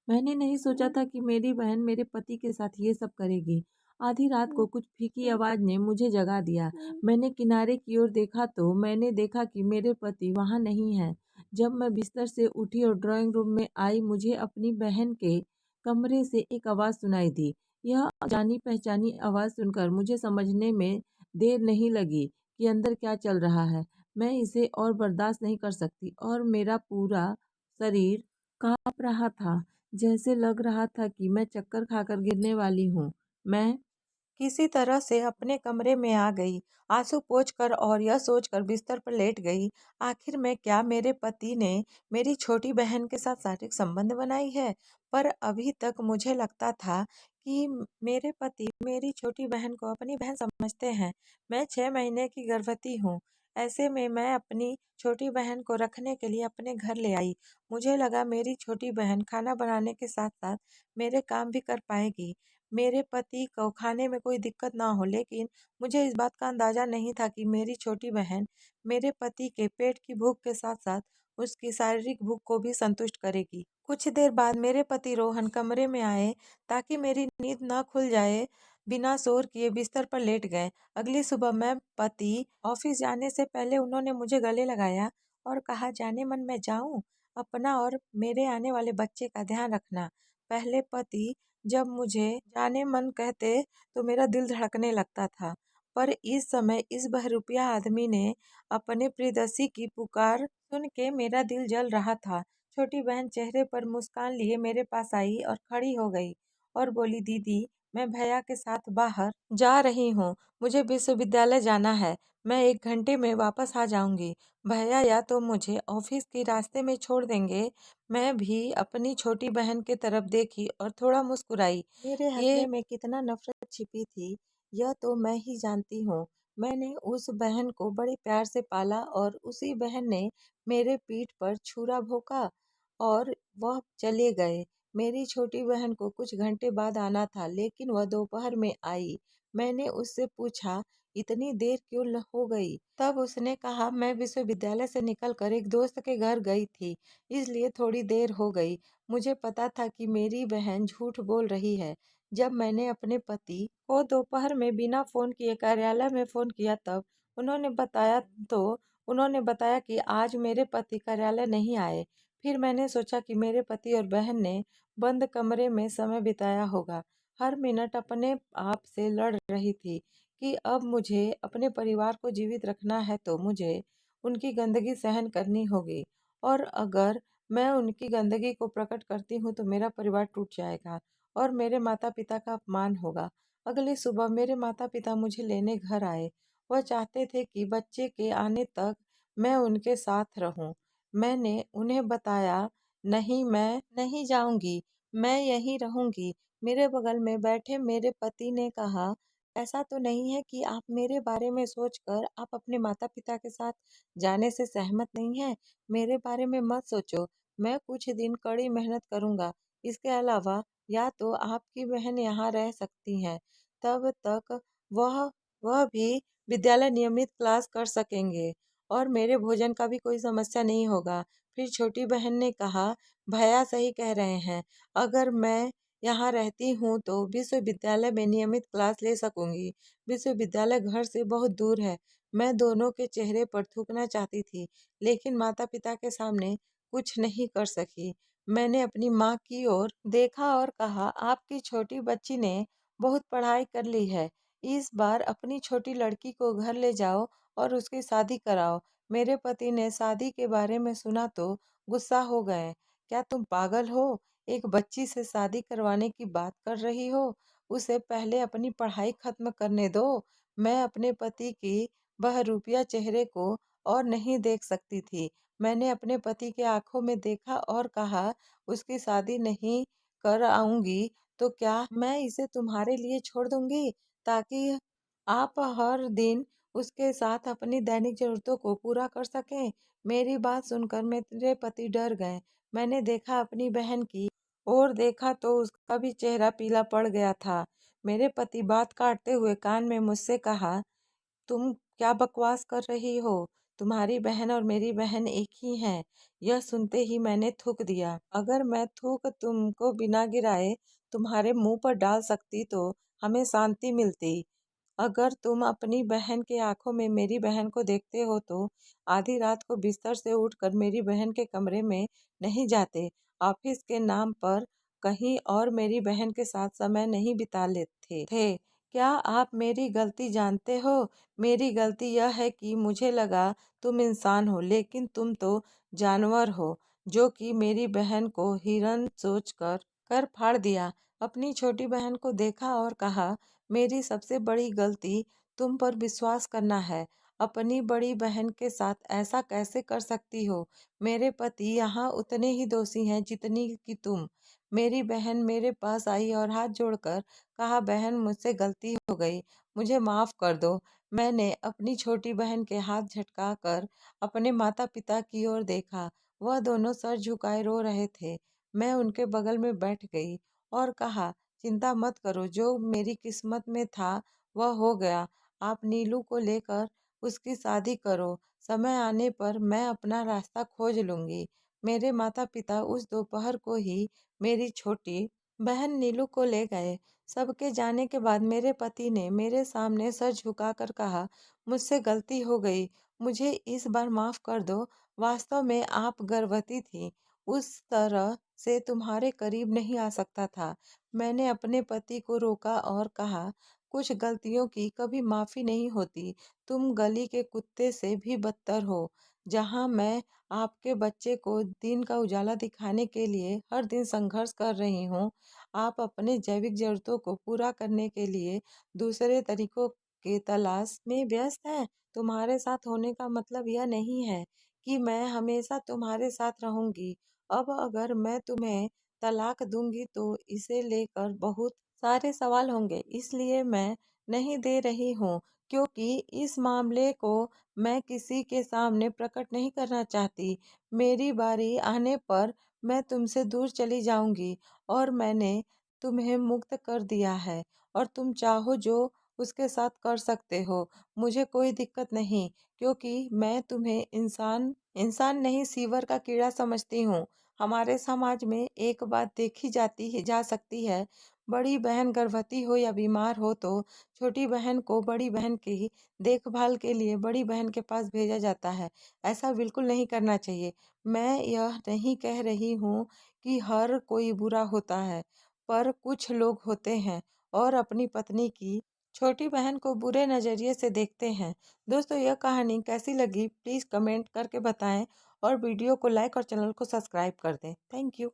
मैंने नहीं सोचा था कि मेरी बहन मेरे पति के साथ ये सब करेगी। आधी रात को कुछ फीकी आवाज़ ने मुझे जगा दिया। मैंने किनारे की ओर देखा तो मैंने देखा कि मेरे पति वहाँ नहीं हैं। जब मैं बिस्तर से उठी और ड्राइंग रूम में आई, मुझे अपनी बहन के कमरे से एक आवाज़ सुनाई दी। यह जानी-पहचानी आवाज़ सुनकर मुझे समझने में देर नहीं लगी कि अंदर क्या चल रहा है। मैं इसे और बर्दाश्त नहीं कर सकती और मेरा पूरा शरीर काँप रहा था। जैसे लग रहा था कि मैं चक्कर खाकर गिरने वाली हूँ। मैं किसी तरह से अपने कमरे में आ गई, आंसू पोंछकर और यह सोचकर बिस्तर पर लेट गई, आखिर में क्या मेरे पति ने मेरी छोटी बहन के साथ शारीरिक संबंध बनाई है? पर अभी तक मुझे लगता था कि मेरे पति मेरी छोटी बहन को अपनी बहन समझते हैं। मैं 6 महीने की गर्भवती हूँ। ऐसे में मैं अपनी छोटी बहन को रखने के लिए अपने घर ले आई। मुझे लगा मेरी छोटी बहन खाना बनाने के साथ-साथ मेरे काम भी कर पाएगी। मेरे पति को खाने में कोई दिक्कत ना हो, लेकिन मुझे इस बात का अंदाज़ा नहीं था कि मेरी छोटी बहन मेरे पति के पेट की भूख के साथ-साथ उसकी शारीरिक भूख को भी संतुष्ट करेगी। कुछ देर बाद मेरे पति रोहन कमरे में आए ताकि मेरी नींद न खुल जाए। बिना शोर किए बिस्तर पर लेट गए। अगली सुबह मैं पति ऑफिस जाने से पहले उन्होंने मुझे गले लगाया और कहा, जाने मन मैं जाऊं, अपना और मेरे आने वाले बच्चे का ध्यान रखना। पहले पति जब मुझे जाने मन कहते तो मेरा दिल धड़कने लगता था, पर इस समय इस बहरूपिया आदमी ने अपने प्रियदर्शी की पुकार सुन के मेरा दिल जल रहा था। छोटी बहन चेहरे पर मुस्कान लिए मेरे पास आई और खड़ी हो गई और बोली, दीदी मैं भैया के साथ बाहर जा रही हूँ, मुझे विश्वविद्यालय जाना है, मैं 1 घंटे में वापस आ जाऊंगी। भैया या तो मुझे ऑफिस के रास्ते में छोड़ देंगे। मैं भी अपनी छोटी बहन की तरफ देखी और थोड़ा मुस्कुराई। मेरे हंसने में कितना नफरत छिपी थी, यह तो मैं ही जानती हूँ। मैंने उस बहन को बड़े प्यार से पाला और उसी बहन ने मेरे पीठ पर छुरा भोंका और वह चले गए। मेरी छोटी बहन को कुछ घंटे बाद आना था, लेकिन वह दोपहर में आई। मैंने उससे पूछा, इतनी देर क्यों हो गई? तब उसने कहा, मैं विश्वविद्यालय से निकलकर एक दोस्त के घर गई थी, इसलिए थोड़ी देर हो गई। मुझे पता था कि मेरी बहन झूठ बोल रही है। जब मैंने अपने पति को दोपहर में बिना फोन किए कार्यालय में फोन किया, तब उन्होंने बताया तो उन्होंने बताया कि आज मेरे पति कार्यालय नहीं आए। फिर मैंने सोचा कि मेरे पति और बहन ने बंद कमरे में समय बिताया होगा। हर मिनट अपने आप से लड़ रही थी कि अब मुझे अपने परिवार को जीवित रखना है तो मुझे उनकी गंदगी सहन करनी होगी, और अगर मैं उनकी गंदगी को प्रकट करती हूँ तो मेरा परिवार टूट जाएगा और मेरे माता पिता का अपमान होगा। अगली सुबह मेरे माता पिता मुझे लेने घर आए। वह चाहते थे कि बच्चे के आने तक मैं उनके साथ रहूं। मैंने उन्हें बताया, नहीं मैं नहीं जाऊंगी, मैं यहीं रहूंगी। मेरे बगल में बैठे मेरे पति ने कहा, ऐसा तो नहीं है कि आप मेरे बारे में सोचकर आप अपने माता पिता के साथ जाने से सहमत नहीं है? मेरे बारे में मत सोचो, मैं कुछ दिन कड़ी मेहनत करूंगा। इसके अलावा या तो आपकी बहन यहाँ रह सकती हैं, तब तक वह वह भी विद्यालय नियमित क्लास कर सकेंगे और मेरे भोजन का भी कोई समस्या नहीं होगा। फिर छोटी बहन ने कहा, भैया सही कह रहे हैं, अगर मैं यहाँ रहती हूँ तो विश्वविद्यालय में नियमित क्लास ले सकूंगी। विश्वविद्यालय घर से बहुत दूर है। मैं दोनों के चेहरे पर थूकना चाहती थी, लेकिन माता पिता के सामने कुछ नहीं कर सकी। मैंने अपनी माँ की ओर देखा और कहा, आपकी छोटी बच्ची ने बहुत पढ़ाई कर ली है, इस बार अपनी छोटी लड़की को घर ले जाओ और उसकी शादी कराओ। मेरे पति ने शादी के बारे में सुना तो गुस्सा हो गए। क्या तुम पागल हो? एक बच्ची से शादी करवाने की बात कर रही हो? उसे पहले अपनी पढ़ाई खत्म करने दो। मैं अपने पति की बहरूपिया चेहरे को और नहीं देख सकती थी। मैंने अपने पति के आंखों में देखा और कहा, उसकी शादी नहीं कर आऊंगी तो क्या मैं इसे तुम्हारे लिए छोड़ दूंगी ताकि आप हर दिन उसके साथ अपनी दैनिक ज़रूरतों को पूरा कर सकें? मेरी बात सुनकर मेरे पति डर गए। मैंने देखा अपनी बहन की ओर देखा तो उसका भी चेहरा पीला पड़ गया था। मेरे पति बात काटते हुए कान में मुझसे कहा, तुम क्या बकवास कर रही हो? तुम्हारी बहन और मेरी बहन एक ही हैं। यह सुनते ही मैंने थूक दिया। अगर मैं थूक तुमको बिना गिराए तुम्हारे मुंह पर डाल सकती तो हमें शांति मिलती। अगर तुम अपनी बहन की आंखों में मेरी बहन को देखते हो तो आधी रात को बिस्तर से उठकर मेरी बहन के कमरे में नहीं जाते, ऑफिस के नाम पर कहीं और मेरी बहन के साथ समय नहीं बिता लेते थे। क्या आप मेरी गलती जानते हो? मेरी गलती यह है कि मुझे लगा तुम इंसान हो, लेकिन तुम तो जानवर हो, जो कि मेरी बहन को हिरन सोच कर फाड़ दिया। अपनी छोटी बहन को देखा और कहा, मेरी सबसे बड़ी गलती तुम पर विश्वास करना है। अपनी बड़ी बहन के साथ ऐसा कैसे कर सकती हो? मेरे पति यहाँ उतने ही दोषी हैं जितनी कि तुम। मेरी बहन मेरे पास आई और हाथ जोड़कर कहा, बहन मुझसे गलती हो गई, मुझे माफ़ कर दो। मैंने अपनी छोटी बहन के हाथ झटकाकर अपने माता पिता की ओर देखा। वह दोनों सर झुकाए रो रहे थे। मैं उनके बगल में बैठ गई और कहा, चिंता मत करो, जो मेरी किस्मत में था वह हो गया। आप नीलू को लेकर उसकी शादी करो। समय आने पर मैं अपना रास्ता खोज लूंगी। मेरे माता पिता उस दोपहर को ही मेरी छोटी बहन नीलू को ले गए। सबके जाने के बाद मेरे पति ने मेरे सामने सर झुकाकर कहा, मुझसे गलती हो गई, मुझे इस बार माफ़ कर दो। वास्तव में आप गर्भवती थी, उस तरह से तुम्हारे करीब नहीं आ सकता था। मैंने अपने पति को रोका और कहा, कुछ गलतियों की कभी माफ़ी नहीं होती। तुम गली के कुत्ते से भी बदतर हो। जहाँ मैं आपके बच्चे को दिन का उजाला दिखाने के लिए हर दिन संघर्ष कर रही हूँ, आप अपने जैविक ज़रूरतों को पूरा करने के लिए दूसरे तरीकों के तलाश में व्यस्त हैं। तुम्हारे साथ होने का मतलब यह नहीं है कि मैं हमेशा तुम्हारे साथ रहूंगी। अब अगर मैं तुम्हें तलाक दूंगी तो इसे लेकर बहुत सारे सवाल होंगे, इसलिए मैं नहीं दे रही हूँ, क्योंकि इस मामले को मैं किसी के सामने प्रकट नहीं करना चाहती। मेरी बारी आने पर मैं तुमसे दूर चली जाऊंगी और मैंने तुम्हें मुक्त कर दिया है और तुम चाहो जो उसके साथ कर सकते हो। मुझे कोई दिक्कत नहीं, क्योंकि मैं तुम्हें इंसान इंसान नहीं सीवर का कीड़ा समझती हूँ। हमारे समाज में एक बात देखी जाती है जा सकती है, बड़ी बहन गर्भवती हो या बीमार हो तो छोटी बहन को बड़ी बहन की देखभाल के लिए बड़ी बहन के पास भेजा जाता है। ऐसा बिल्कुल नहीं करना चाहिए। मैं यह नहीं कह रही हूँ कि हर कोई बुरा होता है, पर कुछ लोग होते हैं और अपनी पत्नी की छोटी बहन को बुरे नज़रिए से देखते हैं। दोस्तों, यह कहानी कैसी लगी प्लीज़ कमेंट करके बताएं और वीडियो को लाइक और चैनल को सब्सक्राइब कर दें। Thank you.